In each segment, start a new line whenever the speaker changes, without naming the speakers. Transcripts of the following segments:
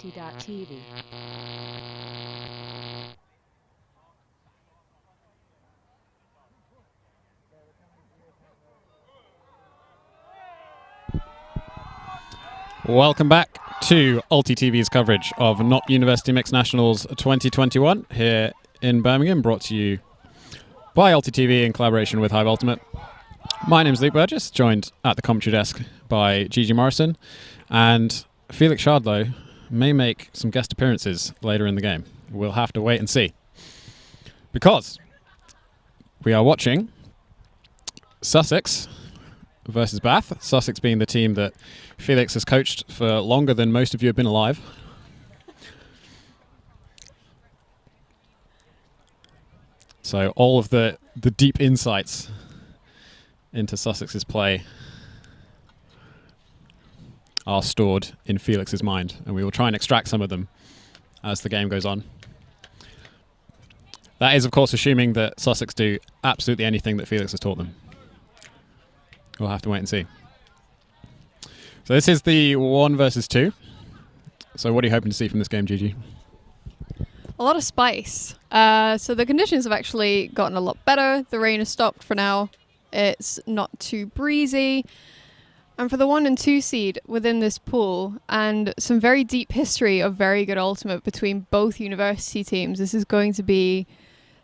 ULTI.TV.
Welcome back to ULTI.TV's coverage of Not University Mixed Nationals 2021 here in Birmingham, brought to you by ULTI.TV in collaboration with Hive Ultimate. My name is Luke Burgess, joined at the commentary desk by Gigi Morrison, and Felix Shardlow may make some guest appearances later in the game. We'll have to wait and see, because we are watching Sussex versus Bath. Sussex being the team that Felix has coached for longer than most of you have been alive. So all of the deep insights into Sussex's play are stored in Felix's mind, and we will try and extract some of them as the game goes on. That is, of course, assuming that Sussex do absolutely anything that Felix has taught them. We'll have to wait and see. So this is the 1 versus 2. So what are you hoping to see from this game, Gigi?
A lot of spice. So the conditions have actually gotten a lot better. The rain has stopped for now. It's not too breezy. And for the 1 and 2 seed within this pool, and some very deep history of very good ultimate between both university teams, this is going to be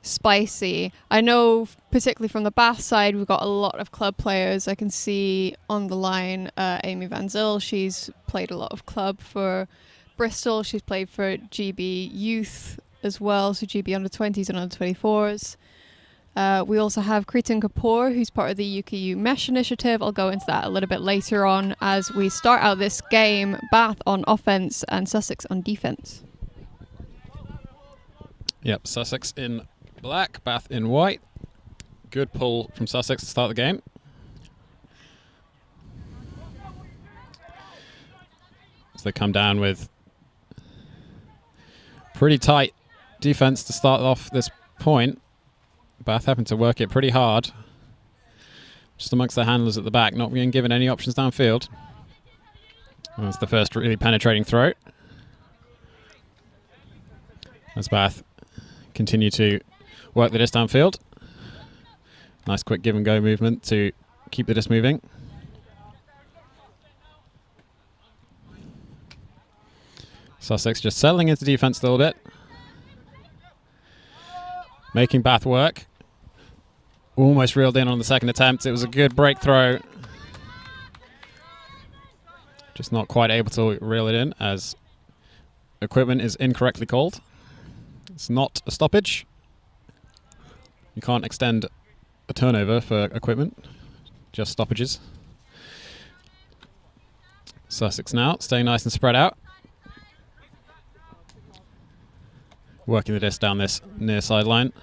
spicy. I know, particularly from the Bath side, we've got a lot of club players. I can see on the line Amy Van Zyl. She's played a lot of club for Bristol. She's played for GB Youth as well, so GB under-20s and under-24s. We also have Kritan Kapoor, who's part of the UKU Mesh initiative. I'll go into that a little bit later on as we start out this game. Bath on offense and Sussex on defense.
Yep, Sussex in black, Bath in white. Good pull from Sussex to start the game. As they come down with pretty tight defense to start off this point. Bath having to work it pretty hard, just amongst the handlers at the back, not being given any options downfield. That's the first really penetrating throw. As Bath continue to work the disc downfield. Nice quick give and go movement to keep the disc moving. Sussex just settling into defense a little bit. Making Bath work. Almost reeled in on the second attempt. It was a good break throw. Just not quite able to reel it in as equipment is incorrectly called. It's not a stoppage. You can't extend a turnover for equipment, just stoppages. Sussex now staying nice and spread out. Working the disc down this near sideline.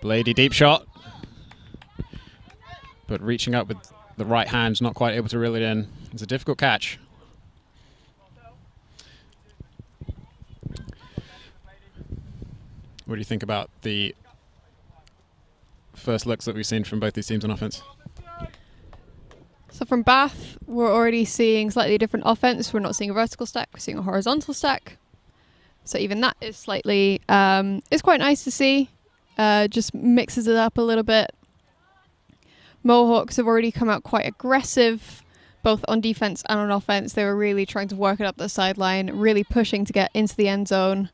Blady deep shot. But reaching up with the right hand, not quite able to reel it in. It's a difficult catch. What do you think about the first looks that we've seen from both these teams on offense?
So from Bath, we're already seeing slightly different offense. We're not seeing a vertical stack, we're seeing a horizontal stack. So even that is slightly, it's quite nice to see. Just mixes it up a little bit. Mohawks have already come out quite aggressive, both on defense and on offense. They were really trying to work it up the sideline, really pushing to get into the end zone.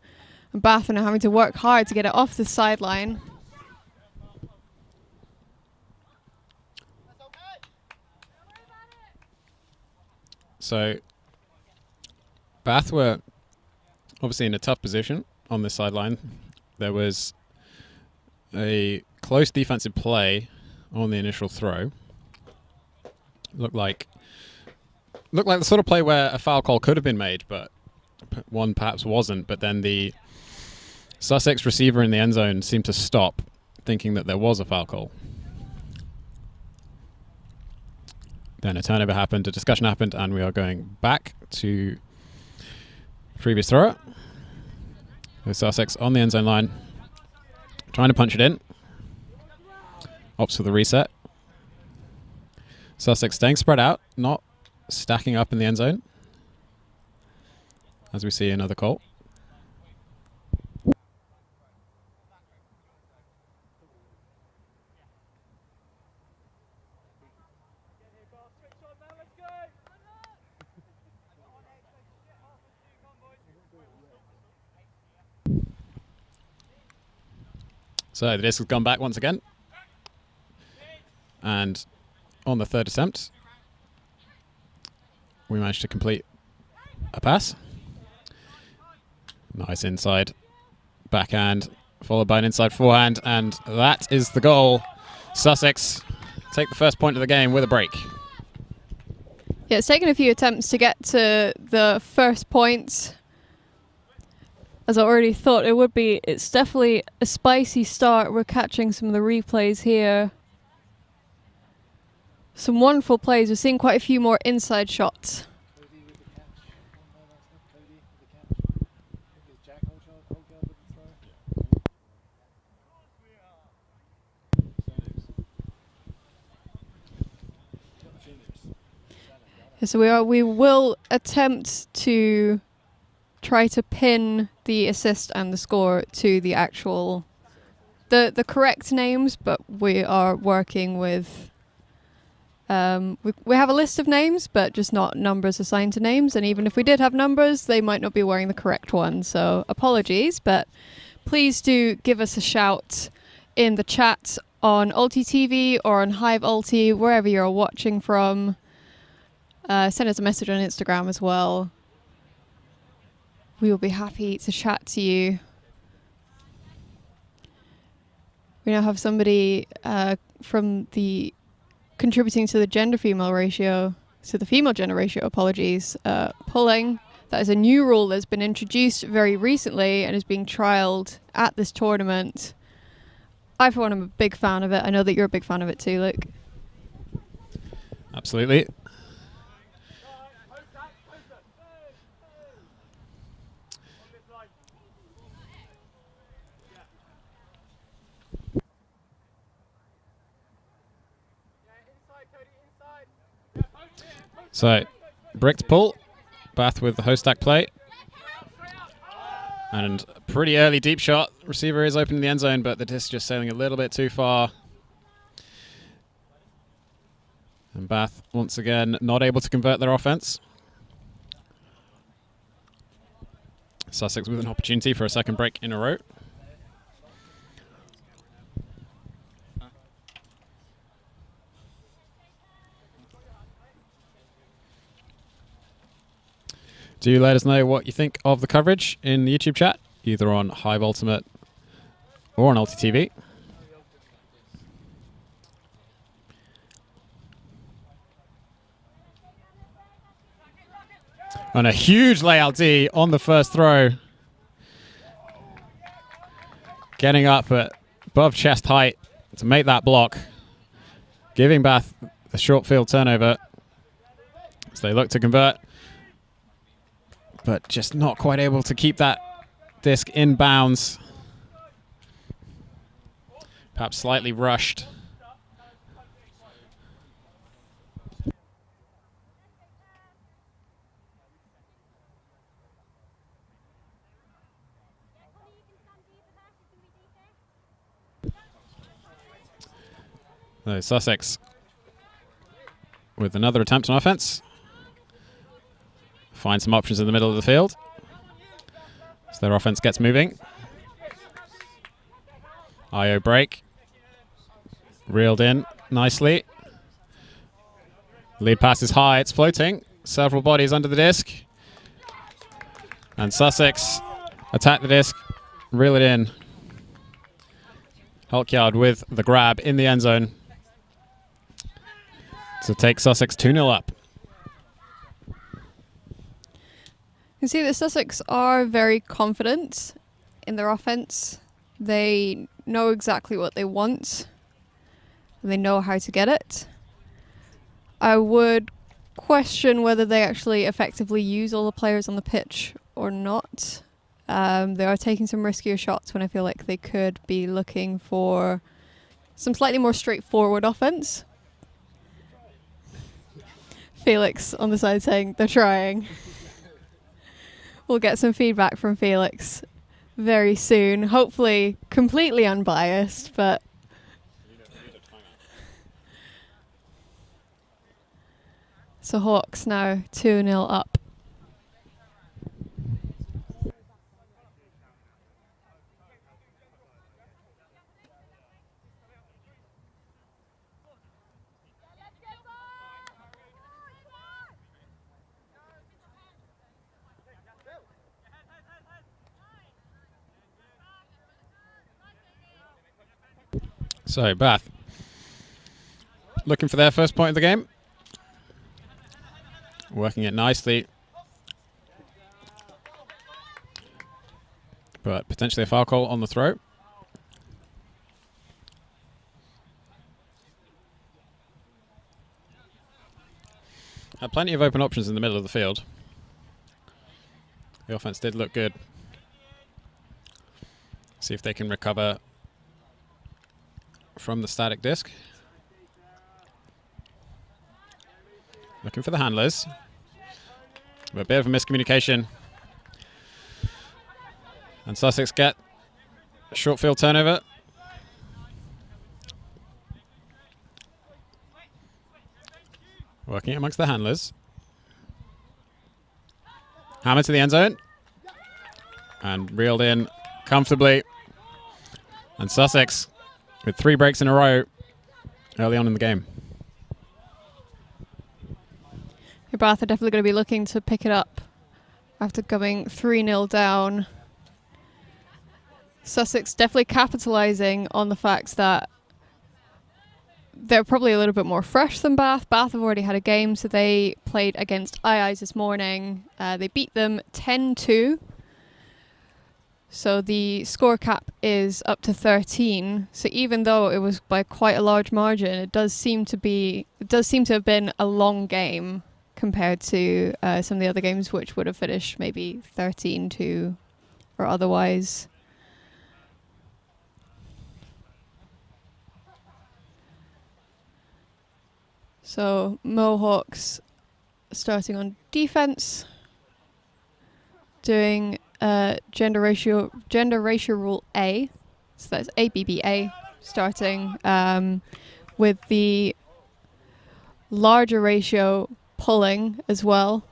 And Bath are now having to work hard to get it off the sideline.
So Bath were obviously in a tough position on this sideline. There was a close defensive play on the initial throw. Looked like the sort of play where a foul call could have been made, but one perhaps wasn't. But then the Sussex receiver in the end zone seemed to stop, thinking that there was a foul call. Then a turnover happened, a discussion happened, and we are going back to previous thrower. With Sussex on the end zone line, trying to punch it in. Opts for the reset. Sussex staying spread out, not stacking up in the end zone. as we see another goal. So the disc has gone back once again. And on the third attempt, we managed to complete a pass. Nice inside backhand, followed by an inside forehand, and that is the goal. Sussex take the first point of the game with a break.
Yeah, it's taken a few attempts to get to the first point. As I already thought it would be, it's definitely a spicy start. We're catching some of the replays here. Some wonderful plays. We're seeing quite a few more inside shots. So we will attempt to try to pin the assist and the score to the actual the correct names, but we are working with we have a list of names, but just not numbers assigned to names, and even if we did have numbers, they might not be wearing the correct one, so apologies, but please do give us a shout in the chat on ULTI.TV or on Hive ULTI, wherever you're watching from. Send us a message on Instagram as well. We will be happy to chat to you. We now have somebody from the contributing to the gender-female ratio, so the female-gender ratio, apologies, pulling. That is a new rule that's been introduced very recently and is being trialled at this tournament. I, for one, am a big fan of it. I know that you're a big fan of it too, Luke.
Absolutely. So, bricked pull, Bath with the host stack play. And pretty early deep shot. Receiver is open in the end zone, but the disc just sailing a little bit too far. And Bath, once again, not able to convert their offense. Sussex with an opportunity for a second break in a row. Do let us know what you think of the coverage in the YouTube chat, either on Hive Ultimate or on ULTI.TV. And a huge layout D on the first throw. Getting up at above chest height to make that block. Giving Bath the short field turnover as they look to convert. But just not quite able to keep that disc in bounds. Perhaps slightly rushed. So Sussex with another attempt on offense. Find some options in the middle of the field as their offense gets moving. IO break. Reeled in nicely. Lead pass is high, it's floating. Several bodies under the disc. And Sussex attack the disc, reel it in. Hulkyard with the grab in the end zone to take Sussex 2-0 up.
You can see that Sussex are very confident in their offense. They know exactly what they want, and they know how to get it. I would question whether they actually effectively use all the players on the pitch or not. They are taking some riskier shots when I feel like they could be looking for some slightly more straightforward offense. Felix on the side saying they're trying. We'll get some feedback from Felix very soon. Hopefully completely unbiased, but so Hawks now 2-0 up.
So Bath looking for their first point of the game. Working it nicely. But potentially a foul call on the throw. Had plenty of open options in the middle of the field. The offense did look good. See if they can recover from the static disc. Looking for the handlers. A bit of a miscommunication. And Sussex get a short field turnover. Working it amongst the handlers. Hammer to the end zone. And reeled in comfortably. And Sussex with 3 breaks in a row early on in the game.
Bath are definitely going to be looking to pick it up after going 3-0 down. Sussex definitely capitalising on the fact that they're probably a little bit more fresh than Bath. Bath have already had a game, so they played against IIs this morning. They beat them 10-2. So the score cap is up to 13. So even though it was by quite a large margin, it does seem to have been a long game compared to some of the other games, which would have finished maybe 13-2 or otherwise. So Mohawks starting on defense, doing gender ratio rule A, so that's ABBA, starting with the larger ratio pulling as well.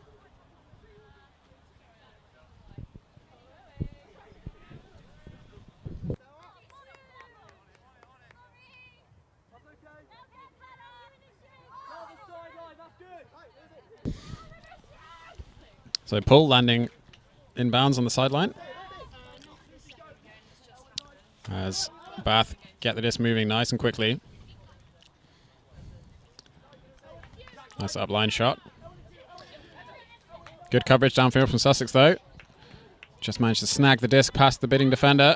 So pull landing inbounds on the sideline. As Bath get the disc moving nice and quickly. Nice upline shot. Good coverage downfield from Sussex though. Just managed to snag the disc past the bidding defender.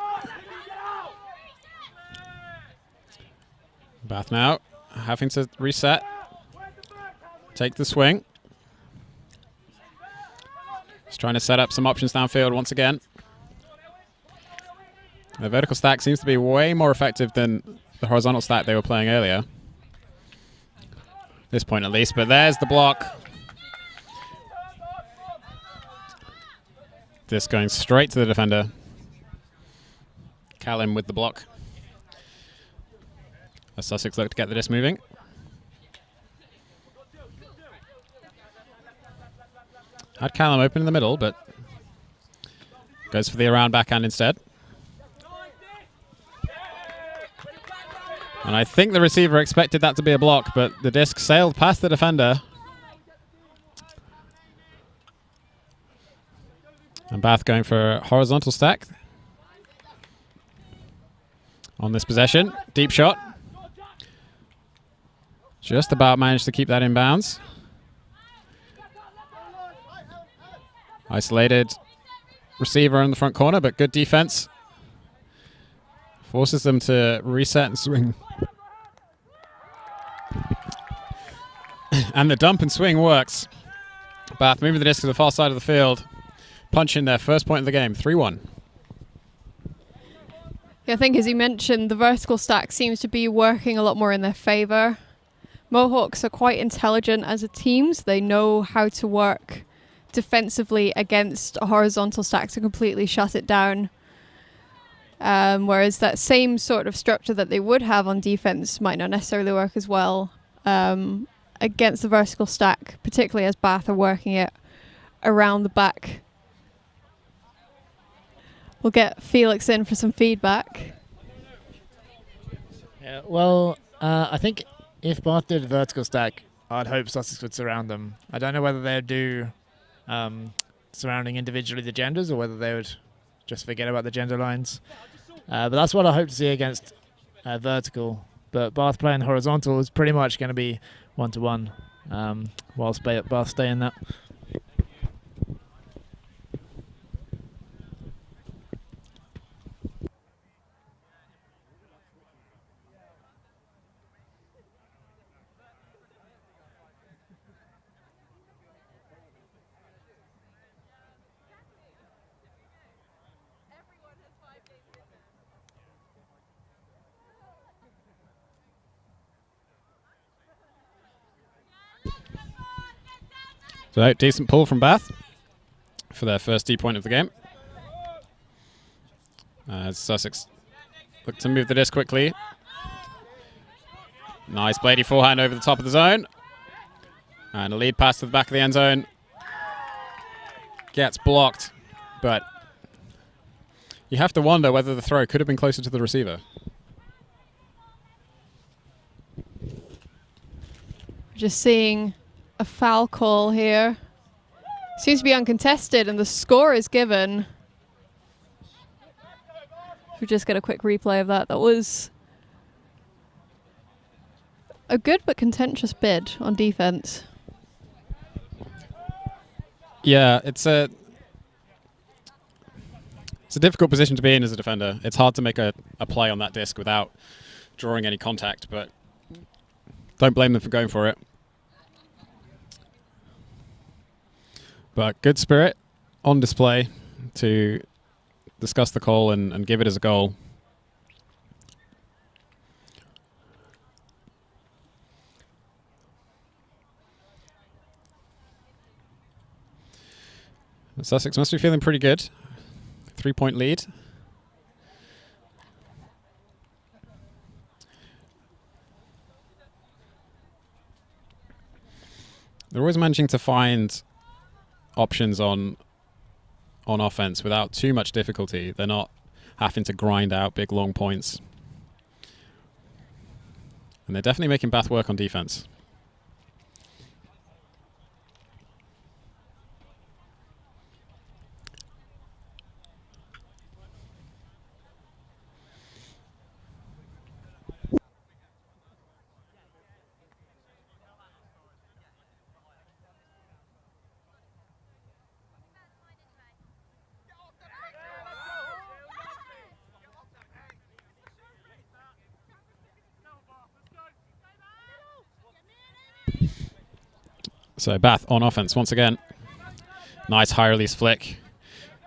Bath now having to reset. Take the swing. Just trying to set up some options downfield once again. The vertical stack seems to be way more effective than the horizontal stack they were playing earlier. This point at least, but there's the block. This going straight to the defender. Callum with the block. As Sussex look to get the disc moving. Had Callum open in the middle, but goes for the around backhand instead. And I think the receiver expected that to be a block, but the disc sailed past the defender. And Bath going for a horizontal stack on this possession. Deep shot. Just about managed to keep that in bounds. Isolated receiver in the front corner, but good defense. Forces them to reset and swing. And the dump and swing works. Bath moving the disc to the far side of the field. Punch in their first point of the game, 3-1.
Yeah, I think as you mentioned, the vertical stack seems to be working a lot more in their favour. Mohawks are quite intelligent as a team, so they know how to work defensively against a horizontal stack to completely shut it down. Whereas that same sort of structure that they would have on defense might not necessarily work as well against the vertical stack, particularly as Bath are working it around the back. We'll get Felix in for some feedback.
Yeah, well, I think if Bath did a vertical stack, I'd hope Sussex would surround them. I don't know whether they'd do surrounding individually the genders or whether they would just forget about the gender lines. But that's what I hope to see against vertical. But Bath playing horizontal is pretty much going to be one-to-one whilst Bath stay in that.
So decent pull from Bath for their first D point of the game. As Sussex look to move the disc quickly. Nice bladey forehand over the top of the zone. And a lead pass to the back of the end zone. Gets blocked, but you have to wonder whether the throw could have been closer to the receiver.
Just seeing a foul call here. Seems to be uncontested and the score is given. We just get a quick replay of that. That was a good but contentious bid on defense.
Yeah, it's a difficult position to be in as a defender. It's hard to make a play on that disc without drawing any contact, but don't blame them for going for it. But good spirit on display to discuss the call and give it as a goal. Sussex must be feeling pretty good. 3-point lead. They're always managing to find options on offense without too much difficulty. They're not having to grind out big long points. And they're definitely making Bath work on defense. So Bath on offense once again. Nice high release flick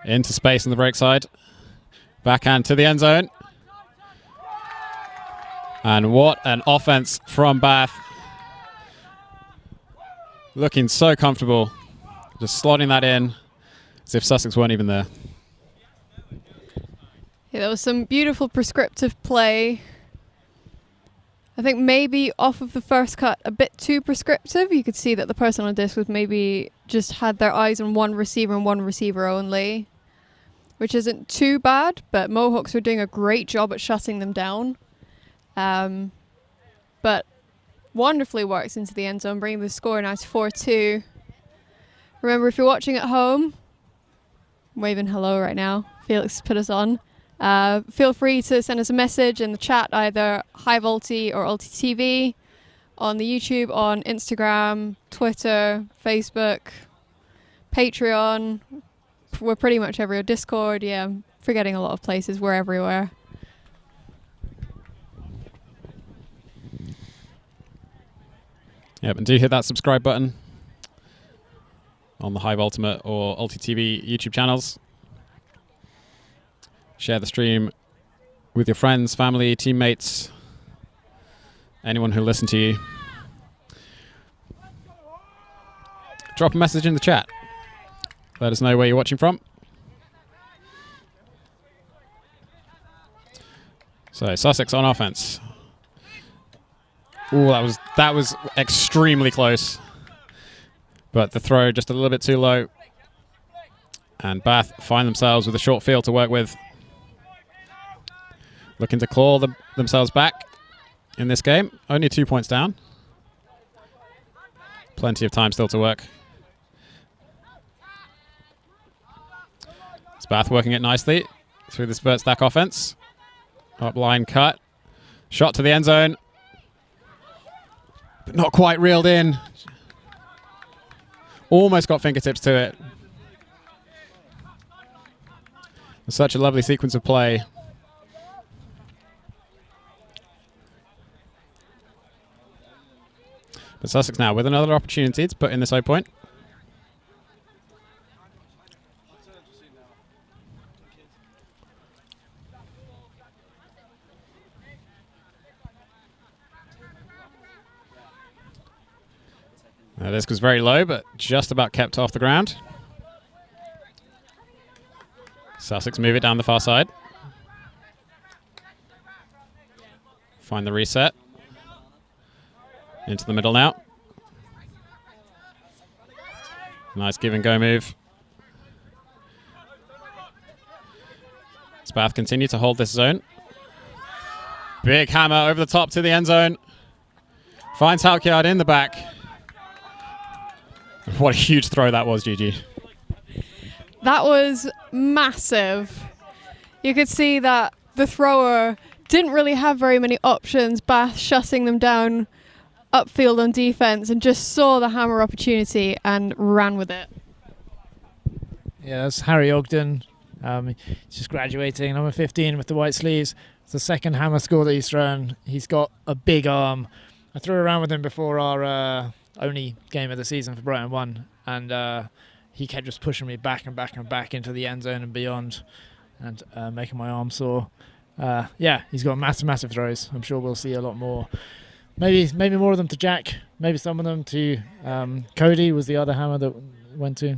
into space on the break side. Backhand to the end zone. And what an offense from Bath. Looking so comfortable. Just slotting that in as if Sussex weren't even there.
Yeah, that was some beautiful prescriptive play. I think maybe off of the first cut a bit too prescriptive. You could see that the person on disc was maybe just had their eyes on one receiver and one receiver only, which isn't too bad, but Mohawks are doing a great job at shutting them down. But wonderfully works into the end zone, bringing the score now to 4-2. Remember, if you're watching at home, I'm waving hello right now. Felix put us on. Feel free to send us a message in the chat, either HiveUlti or ULTI.TV, on the YouTube, on Instagram, Twitter, Facebook, Patreon. We're pretty much everywhere. Discord, yeah, I'm forgetting a lot of places. We're everywhere.
Yep, and do hit that subscribe button on the Hive Ultimate or ULTI.TV YouTube channels. Share the stream with your friends, family, teammates, anyone who listen to you. Drop a message in the chat. Let us know where you're watching from. So Sussex on offense. Ooh, that was extremely close. But the throw just a little bit too low. And Bath find themselves with a short field to work with. Looking to claw themselves back in this game. Only 2 points down. Plenty of time still to work. It's Bath working it nicely through this vert stack offense. Up line cut. Shot to the end zone. But not quite reeled in. Almost got fingertips to it. Such a lovely sequence of play. But Sussex now with another opportunity to put in this high point. This was very low, but just about kept off the ground. Sussex move it down the far side. Find the reset. Into the middle now. Nice give and go move. Spath continue to hold this zone. Big hammer over the top to the end zone. Finds Halkyard in the back. What a huge throw that was, Gigi.
That was massive. You could see that the thrower didn't really have very many options. Bath shutting them down upfield on defense and just saw the hammer opportunity and ran with it.
Yeah, that's Harry Ogden. He's just graduating, number 15 with the white sleeves. It's the second hammer score that he's thrown. He's got a big arm. I threw around with him before our only game of the season for Brighton 1, and he kept just pushing me back and back and back into the end zone and beyond, and making my arm sore. Yeah, he's got massive throws. I'm sure we'll see a lot more. Maybe more of them to Jack. Maybe some of them to Cody was the other hammer that went to.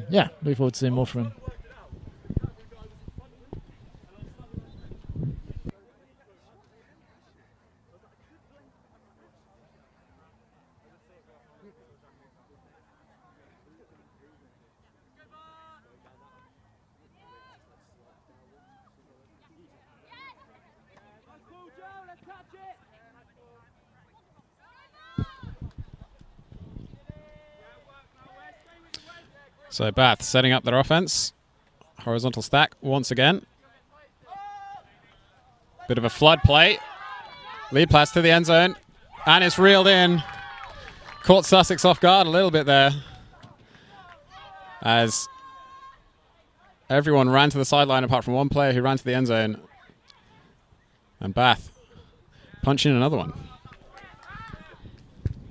Yeah, look forward to seeing more from him.
So Bath setting up their offense. Horizontal stack once again. Bit of a flood play. Lead pass to the end zone. And it's reeled in. Caught Sussex off guard a little bit there. As everyone ran to the sideline apart from one player who ran to the end zone. And Bath punching another one.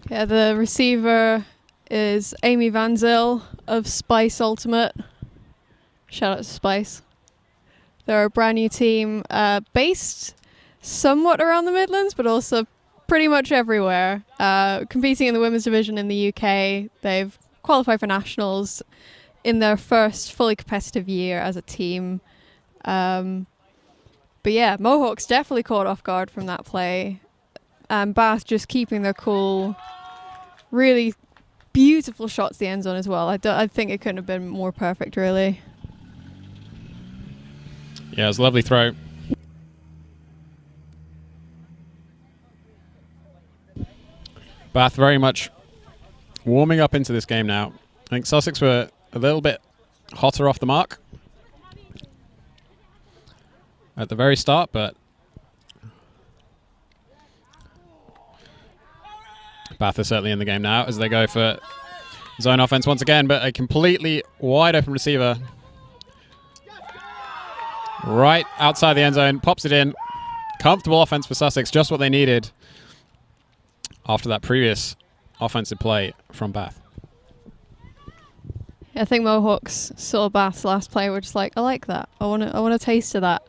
Yeah, the receiver is Amy Van Zyl of Spice Ultimate. Shout out to Spice. They're a brand new team based somewhat around the Midlands, but also pretty much everywhere. Competing in the women's division in the UK. They've qualified for nationals in their first fully competitive year as a team. But yeah, Mohawks definitely caught off guard from that play. And Bath just keeping their cool. Really beautiful shots to the end zone as well. I think it couldn't have been more perfect, really.
Yeah, it was a lovely throw. Bath very much warming up into this game now. I think Sussex were a little bit hotter off the mark at the very start, but Bath is certainly in the game now as they go for zone offense once again, but a completely wide open receiver right outside the end zone, pops it in. Comfortable offense for Sussex, just what they needed after that previous offensive play from Bath.
I think Mohawks saw Bath's last play, were just like, I like that. I want a taste of that.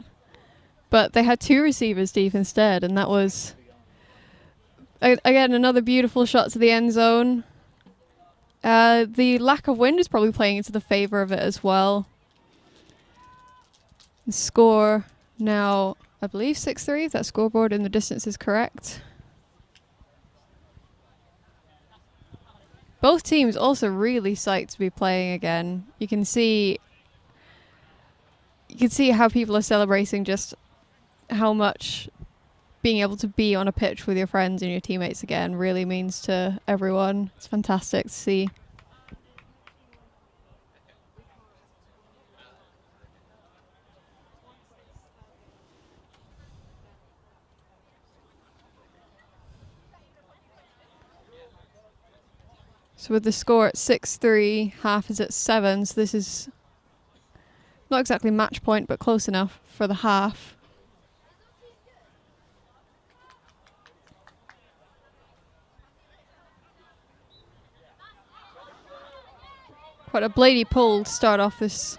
But they had two receivers deep instead, and that was again another beautiful shot to the end zone. The lack of wind is probably playing into the favour of it as well. The score now, I believe 6-3, if that scoreboard in the distance is correct. Both teams also really psyched to be playing again. You can see how people are celebrating just how much being able to be on a pitch with your friends and your teammates again really means to everyone. It's fantastic to see. So with the score at 6-3, half is at 7, so this is not exactly match point, but close enough for the half. Quite a bladey pull to start off this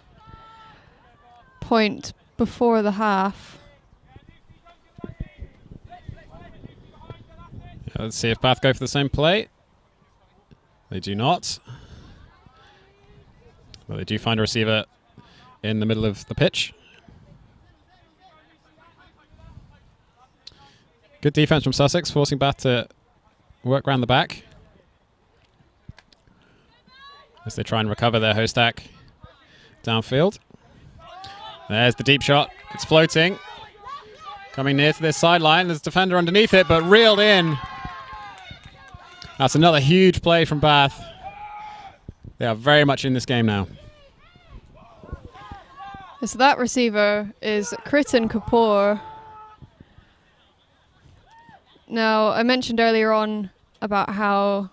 point before the half.
Let's see if Bath go for the same play. They do not. But they do find a receiver in the middle of the pitch. Good defense from Sussex, forcing Bath to work around the back as they try and recover their Hostak downfield. There's the deep shot. It's floating. Coming near to this sideline. There's a defender underneath it, but reeled in. That's another huge play from Bath. They are very much in this game now.
So that receiver is Kritin Kapoor. Now, I mentioned earlier on about how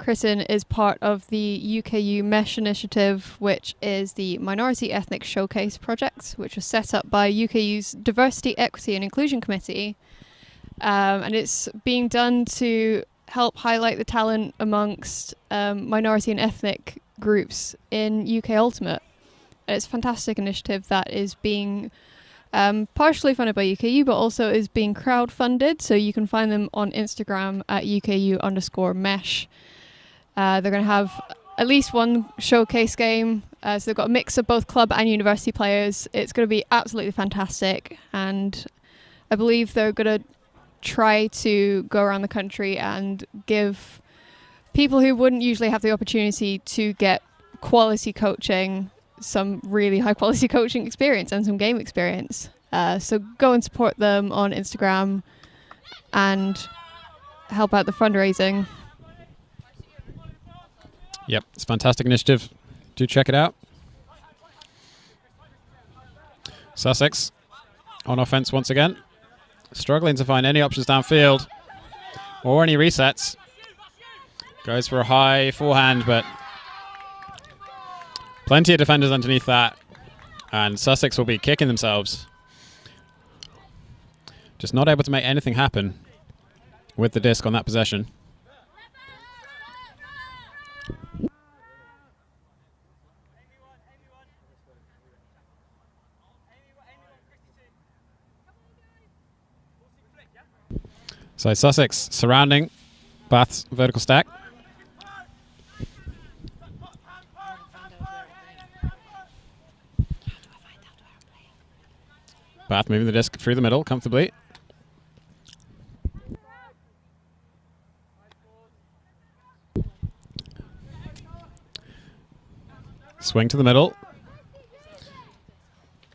Kritin is part of the UKU MESH initiative, which is the Minority Ethnic Showcase project, which was set up by UKU's Diversity, Equity and Inclusion Committee. And it's being done to help highlight the talent amongst minority and ethnic groups in UK Ultimate. And it's a fantastic initiative that is being partially funded by UKU, but also is being crowdfunded. So you can find them on Instagram at UKU_mesh. They're going to have at least one showcase game. So they've got a mix of both club and university players. It's going to be absolutely fantastic. And I believe they're going to try to go around the country and give people who wouldn't usually have the opportunity to get quality coaching some really high quality coaching experience and some game experience. So go and support them on Instagram and help out the fundraising.
Yep, it's a fantastic initiative. Do check it out. Sussex on offense once again. Struggling to find any options downfield or any resets. Goes for a high forehand, but plenty of defenders underneath that. And Sussex will be kicking themselves. Just not able to make anything happen with the disc on that possession. So Sussex surrounding Bath's vertical stack. Bath moving the disc through the middle comfortably. Swing to the middle.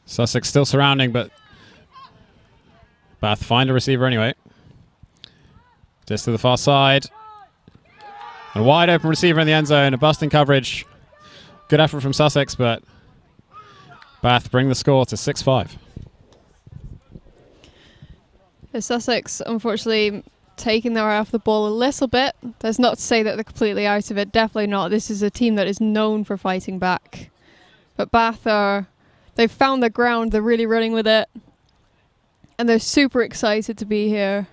Sussex still surrounding, but Bath find a receiver anyway. Disc to the far side. And a wide open receiver in the end zone. A busting coverage. Good effort from Sussex, but Bath bring the score to 6-5.
Sussex, unfortunately, taking their eye off the ball a little bit. That's not to say that they're completely out of it. Definitely not. This is a team that is known for fighting back. But Bath they've found their ground. They're really running with it. And they're super excited to be here.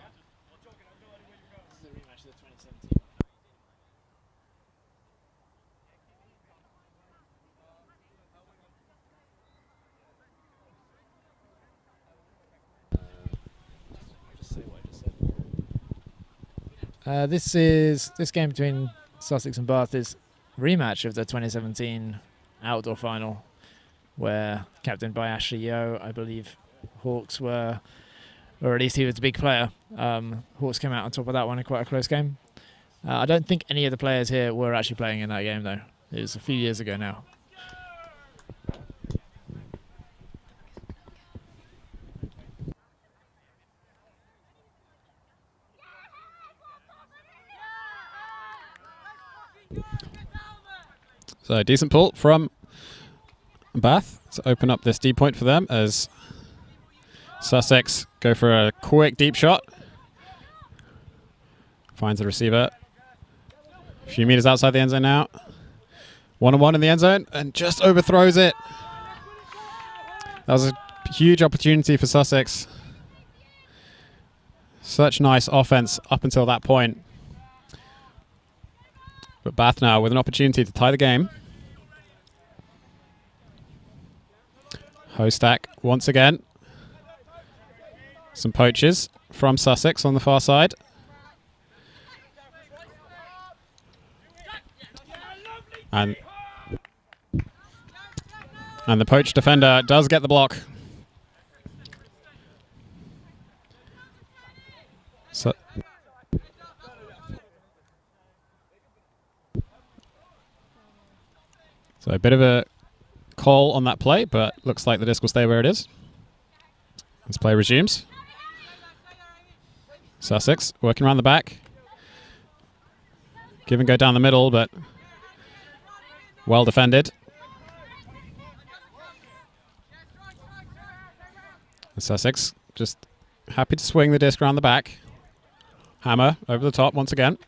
This game between Sussex and Bath is rematch of the 2017 outdoor final, where captained by Ashley Yeo, I believe Hawks were, or at least he was a big player. Hawks came out on top of that one in quite a close game. I don't think any of the players here were actually playing in that game though. It was a few years ago now.
So decent pull from Bath to open up this deep point for them as Sussex go for a quick deep shot. Finds the receiver. A few meters outside the end zone now. 1-on-1 in the end zone and just overthrows it. That was a huge opportunity for Sussex. Such nice offense up until that point. But Bath now with an opportunity to tie the game. Hostak once again. Some poachers from Sussex on the far side. And the poached defender does get the block. So a bit of a call on that play, but looks like the disc will stay where it is. As play resumes. Sussex working around the back. Give and go down the middle, but well defended. And Sussex just happy to swing the disc around the back. Hammer over the top once again.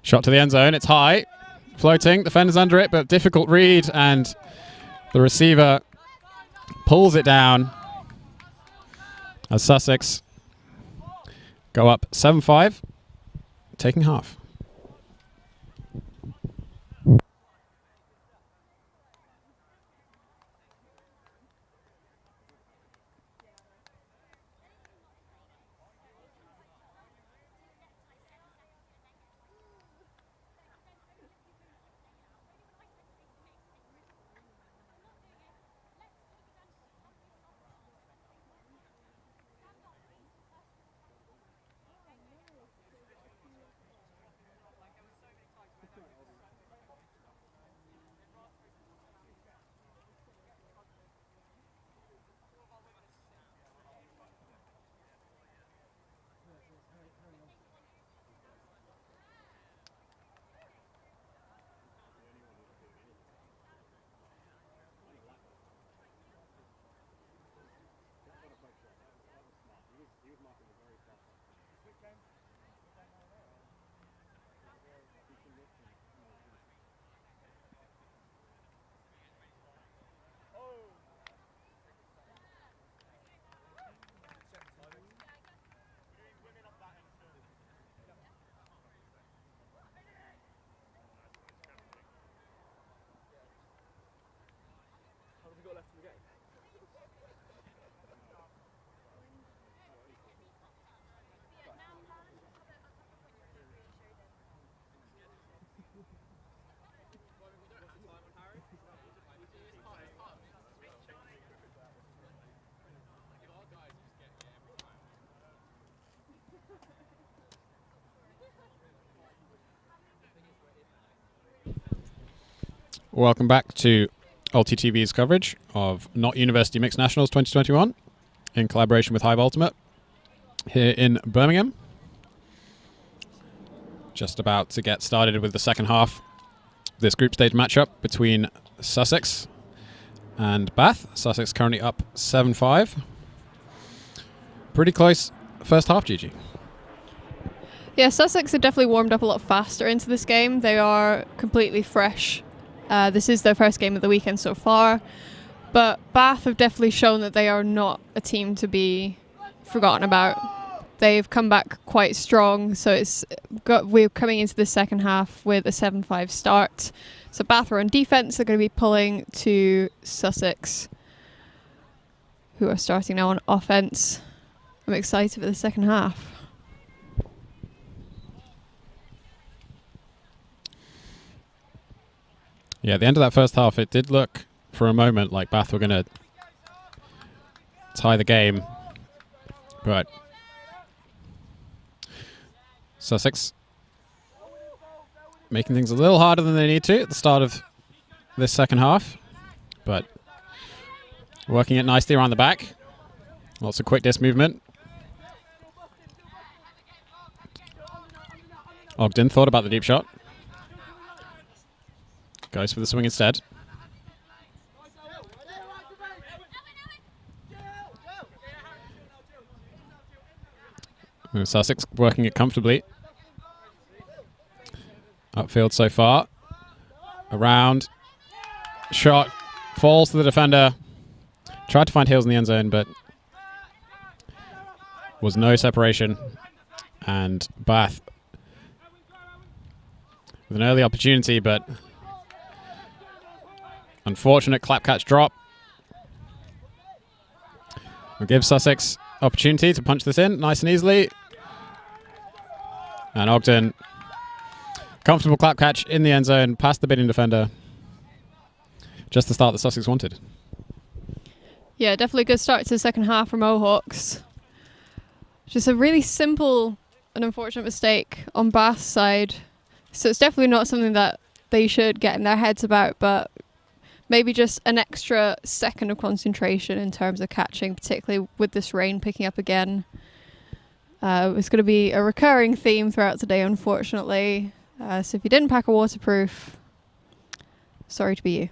Shot to the end zone. It's high. Floating. Defender's under it, but difficult read. And the receiver pulls it down as Sussex go up 7-5, taking half. Welcome back to ULTI.TV's coverage of Not University Mixed Nationals 2021 in collaboration with Hive Ultimate here in Birmingham. Just about to get started with the second half of this group stage matchup between Sussex and Bath. Sussex currently up 7-5. Pretty close first half, Gigi.
Yeah, Sussex have definitely warmed up a lot faster into this game. They are completely fresh. This is their first game of the weekend so far. But Bath have definitely shown that they are not a team to be forgotten about. They've come back quite strong, so we're coming into the second half with a 7-5 start. So Bath are on defense. They're going to be pulling to Sussex, who are starting now on offense. I'm excited for the second half.
Yeah, at the end of that first half, it did look for a moment like Bath were going to tie the game, but Sussex making things a little harder than they need to at the start of this second half, but working it nicely around the back. Lots of quick disc movement. Ogden thought about the deep shot. Goes for the swing instead. Sussex working it comfortably. Upfield so far. Around. Shot. Falls to the defender. Tried to find Hills in the end zone, but was no separation. And Bath with an early opportunity, but unfortunate clap catch drop. We'll give Sussex opportunity to punch this in nice and easily. And Ogden, comfortable clap catch in the end zone, past the bidding defender. Just the start that Sussex wanted.
Yeah, definitely a good start to the second half for Mohawks. Just a really simple and unfortunate mistake on Bath's side. So it's definitely not something that they should get in their heads about, but maybe just an extra second of concentration in terms of catching, particularly with this rain picking up again. It's going to be a recurring theme throughout today, unfortunately. So if you didn't pack a waterproof, sorry to be you.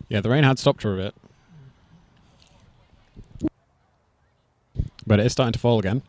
Yeah, the rain had stopped for a bit. But it is starting to fall again.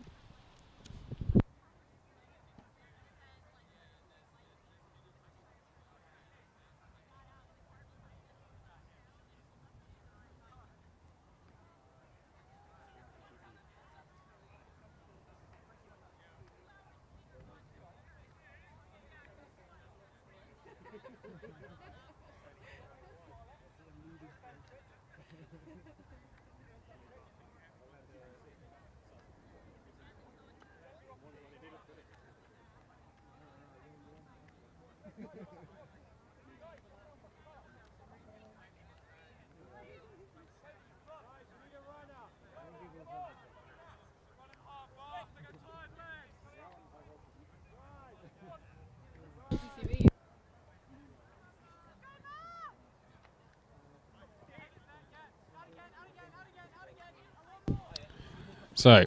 So,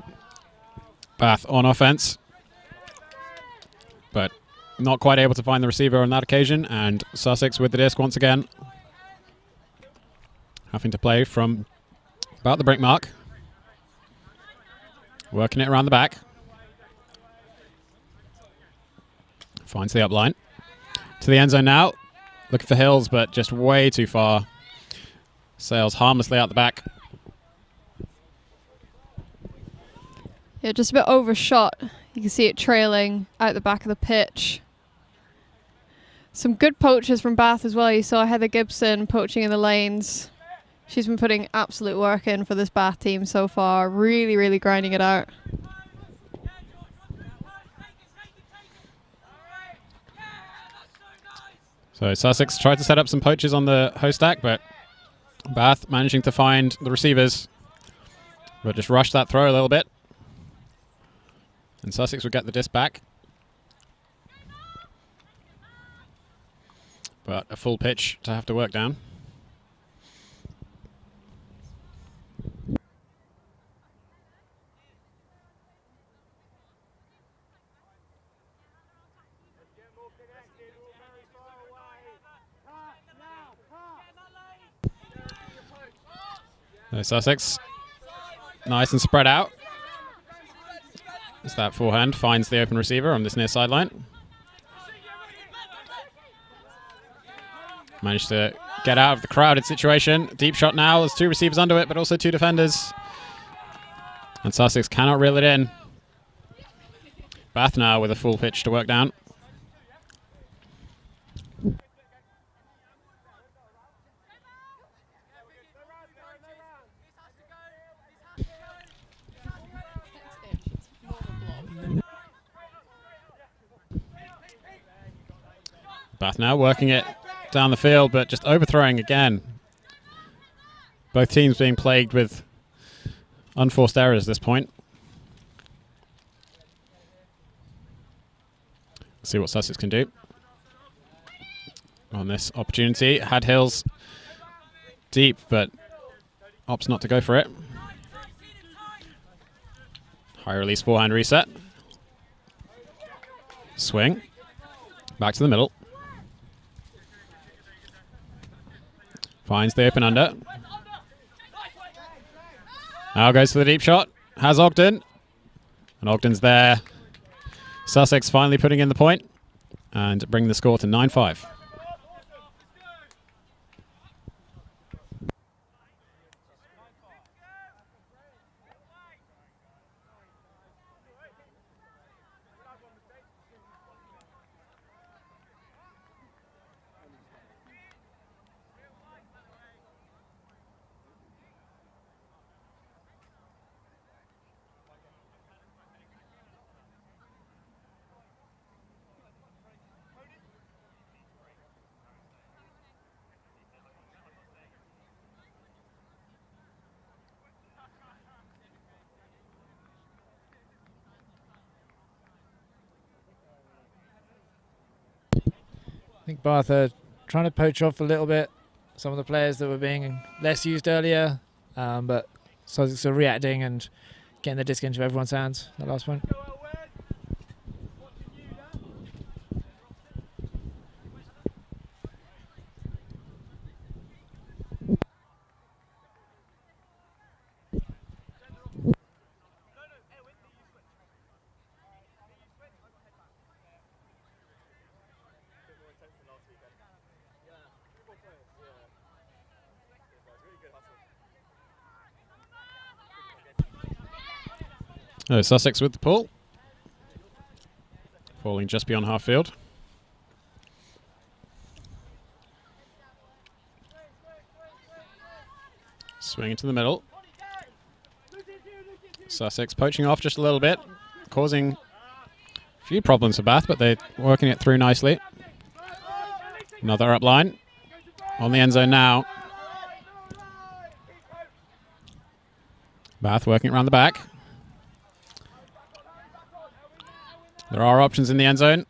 Bath on offense, but not quite able to find the receiver on that occasion, and Sussex with the disc once again, having to play from about the break mark, working it around the back, finds the up line, to the end zone now, looking for Hills, but just way too far, sails harmlessly out the back.
Yeah, just a bit overshot. You can see it trailing out the back of the pitch. Some good poachers from Bath as well. You saw Heather Gibson poaching in the lanes. She's been putting absolute work in for this Bath team so far. Really, really grinding it out.
So Sussex tried to set up some poachers on the host stack, but Bath managing to find the receivers, but just rushed that throw a little bit. And Sussex would get the disc back. But a full pitch to have to work down. So Sussex, nice and spread out. As that forehand finds the open receiver on this near sideline. Managed to get out of the crowded situation. Deep shot now. There's two receivers under it, but also two defenders. And Sussex cannot reel it in. Bath now with a full pitch to work down. Bath now working it down the field, but just overthrowing again. Both teams being plagued with unforced errors at this point. Let's see what Sussex can do on this opportunity. Had Hills deep, but opts not to go for it. High release forehand reset. Swing. Back to the middle. Finds the open under. Now goes for the deep shot. Has Ogden. And Ogden's there. Sussex finally putting in the point and bringing the score to 9-5.
I think Bath are trying to poach off a little bit some of the players that were being less used earlier, but Sussex are reacting and getting the disc into everyone's hands. That last point.
Oh, Sussex with the pull. Falling just beyond half field. Swing into the middle. Sussex poaching off just a little bit, causing a few problems for Bath, but they're working it through nicely. Another up line. On the end zone now. Bath working around the back. There are options in the end zone.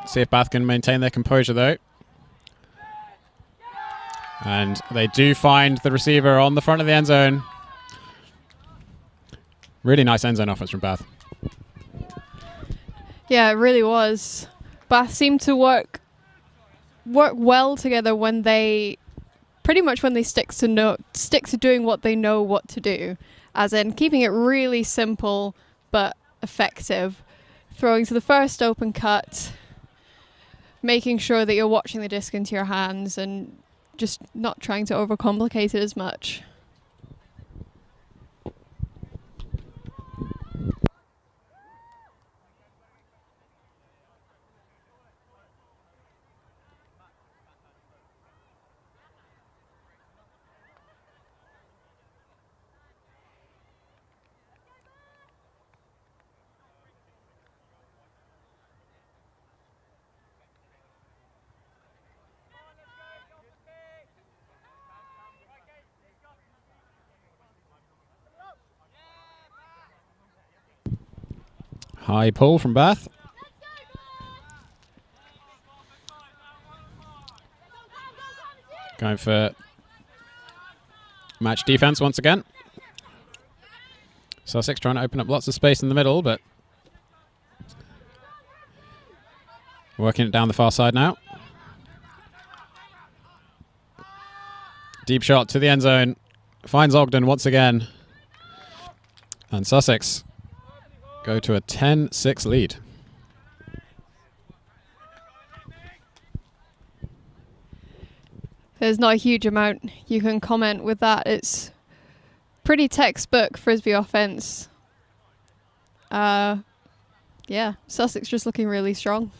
See if Bath can maintain their composure though. And they do find the receiver on the front of the end zone. Really nice end zone offense from Bath.
Yeah, it really was. Bath seemed to work well together when they stick to doing what they know what to do, as in keeping it really simple but effective. Throwing to the first open cut, making sure that you're watching the disc into your hands and just not trying to overcomplicate it as much.
High pull from Bath. Going for match defense once again. Sussex trying to open up lots of space in the middle, but working it down the far side now. Deep shot to the end zone. Finds Ogden once again. And Sussex go to a 10-6 lead.
There's not a huge amount you can comment with that. It's pretty textbook Frisbee offense. Yeah, Sussex just looking really strong.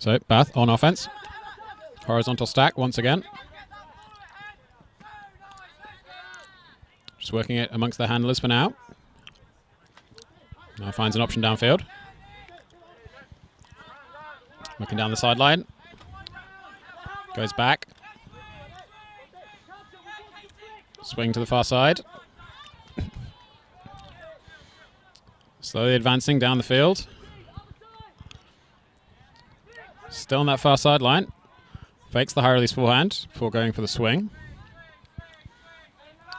So Bath on offense. Horizontal stack once again. Just working it amongst the handlers for now. Now finds an option downfield. Looking down the sideline. Goes back. Swing to the far side. Slowly advancing down the field. Still on that far sideline. Fakes the high release forehand before going for the swing.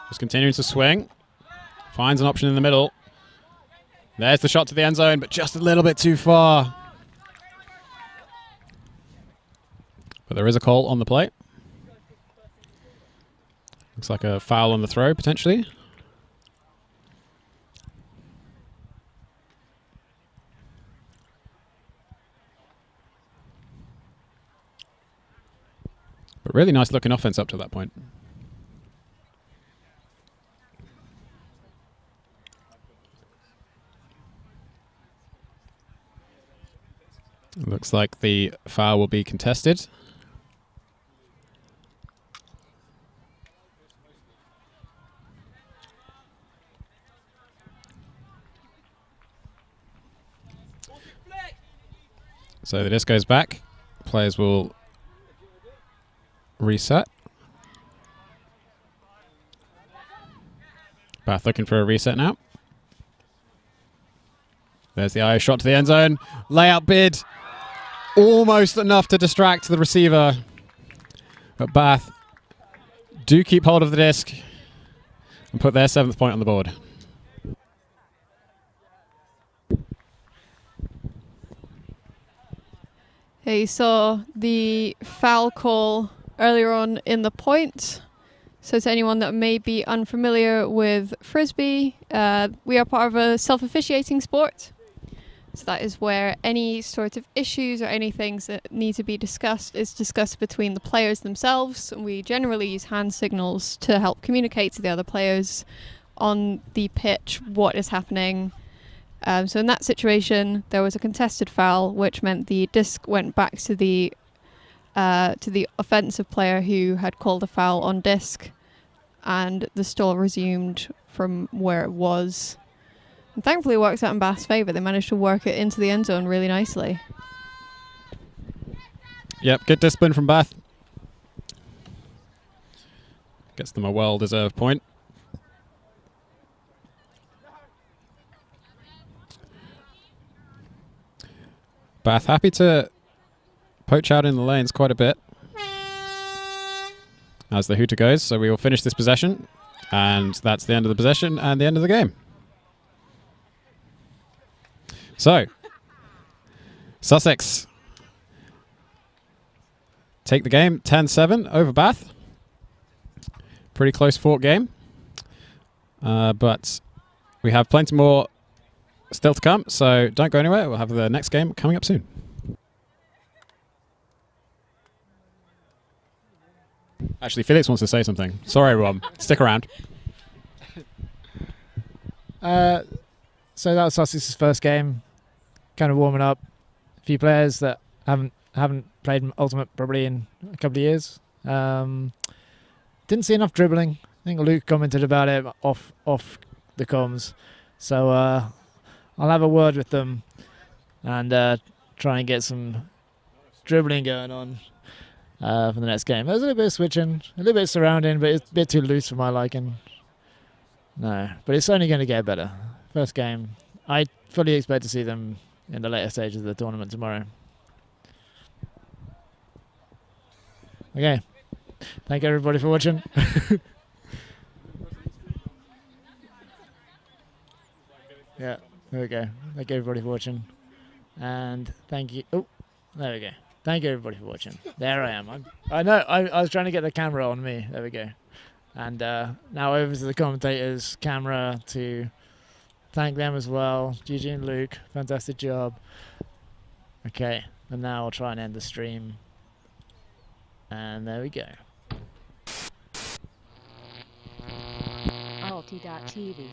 Just continuing to swing. Finds an option in the middle. There's the shot to the end zone, but just a little bit too far. But there is a call on the play. Looks like a foul on the throw, potentially. But really nice looking offense up to that point. Looks like the foul will be contested. So the disc goes back. Players will reset. Bath looking for a reset now. There's the IO shot to the end zone. Layout bid. Almost enough to distract the receiver. But Bath do keep hold of the disc and put their 7th point on the board.
You saw the foul call earlier on in the point. So to anyone that may be unfamiliar with Frisbee, we are part of a self-officiating sport. So that is where any sort of issues or any things that need to be discussed is discussed between the players themselves. And we generally use hand signals to help communicate to the other players on the pitch what is happening. So in that situation, there was a contested foul, which meant the disc went back to the offensive player who had called a foul on disc, and the stall resumed from where it was. And thankfully, it works out in Bath's favour. They managed to work it into the end zone really nicely.
Yep, good discipline from Bath. Gets them a well-deserved point. Bath happy to poach out in the lanes quite a bit as the hooter goes. So we will finish this possession, and that's the end of the possession and the end of the game. So Sussex take the game 10-7 over Bath. Pretty close fought game, but we have plenty more still to come, so don't go anywhere. We'll have the next game coming up soon. Actually, Felix wants to say something. Sorry, Rob. Stick around.
So that was Sussex's first game, kind of warming up. A few players that haven't played Ultimate probably in a couple of years. Didn't see enough dribbling. I think Luke commented about it off the comms. So I'll have a word with them and try and get some dribbling going on for the next game. There's a little bit of switching, a little bit of surrounding, but it's a bit too loose for my liking. No, but it's only going to get better. First game. I fully expect to see them in the later stages of the tournament tomorrow. Okay. Thank everybody for watching. Yeah, there we go. Thank everybody for watching. And thank you. Oh, there we go. Thank you everybody for watching. There I am. I know, I was trying to get the camera on me. There we go. And now over to the commentators' camera to thank them as well. Gigi and Luke, fantastic job. Okay, and now I'll try and end the stream. And there we go.
ULTI.TV